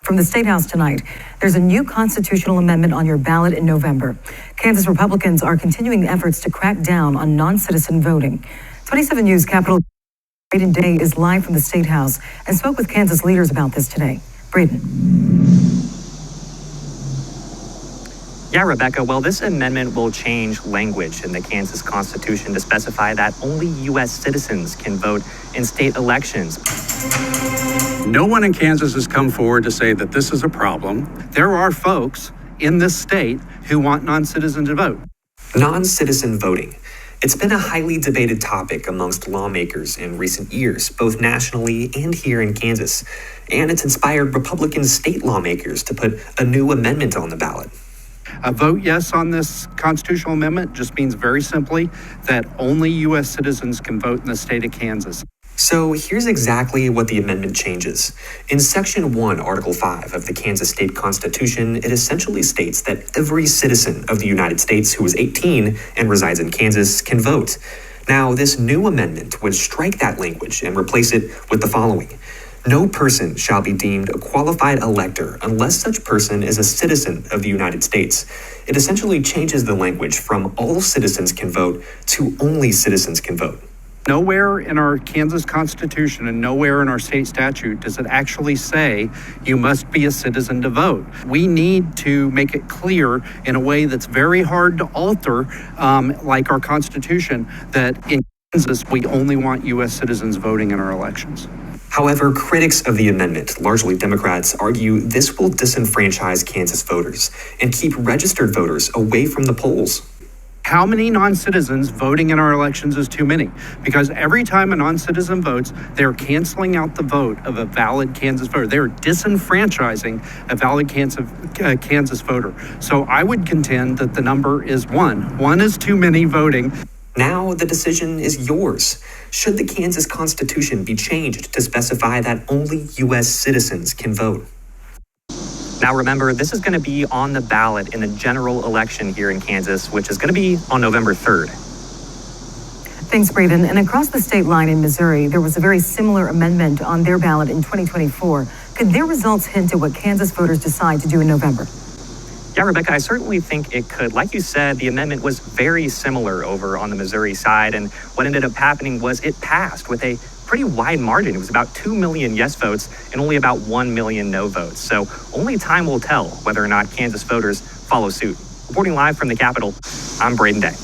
From the State House tonight, there's a new constitutional amendment on your ballot in November. Kansas Republicans are continuing efforts to crack down on non-citizen voting. 27 News Capitol Braden Day is live from the State House and spoke with Kansas leaders about this today. Braden. Yeah, Rebecca, well, this amendment will change language in the Kansas Constitution to specify that only U.S. citizens can vote in state elections. No one in Kansas has come forward to say that this is a problem. There are folks in this state who want non-citizens to vote. Non-citizen voting. It's been a highly debated topic amongst lawmakers in recent years, both nationally and here in Kansas. And it's inspired Republican state lawmakers to put a new amendment on the ballot. A vote yes on this constitutional amendment just means very simply that only U.S. citizens can vote in the state of Kansas. So here's exactly what the amendment changes. In Section 1, Article 5 of the Kansas State Constitution, it essentially states that every citizen of the United States who is 18 and resides in Kansas can vote. Now, this new amendment would strike that language and replace it with the following. No person shall be deemed a qualified elector unless such person is a citizen of the United States. It essentially changes the language from all citizens can vote to only citizens can vote. Nowhere in our Kansas Constitution and nowhere in our state statute does it actually say you must be a citizen to vote. We need to make it clear in a way that's very hard to alter, like our Constitution, that in Kansas we only want U.S. citizens voting in our elections. However, critics of the amendment, largely Democrats, argue this will disenfranchise Kansas voters and keep registered voters away from the polls. How many non-citizens voting in our elections is too many? Because every time a non-citizen votes, they're canceling out the vote of a valid Kansas voter. They're disenfranchising a valid Kansas voter. So I would contend that the number is one. One is too many voting. Now the decision is yours. Should the Kansas Constitution be changed to specify that only U.S. citizens can vote? Now remember, this is going to be on the ballot in the general election here in Kansas, which is going to be on November 3rd. Thanks, Braden. And across the state line in Missouri, there was a very similar amendment on their ballot in 2024. Could their results hint at what Kansas voters decide to do in November? Yeah, Rebecca, I certainly think it could. Like you said, the amendment was very similar over on the Missouri side, and what ended up happening was it passed with a pretty wide margin. It was about 2 million yes votes and only about 1 million no votes. So only time will tell whether or not Kansas voters follow suit. Reporting live from the Capitol, I'm Braden Day.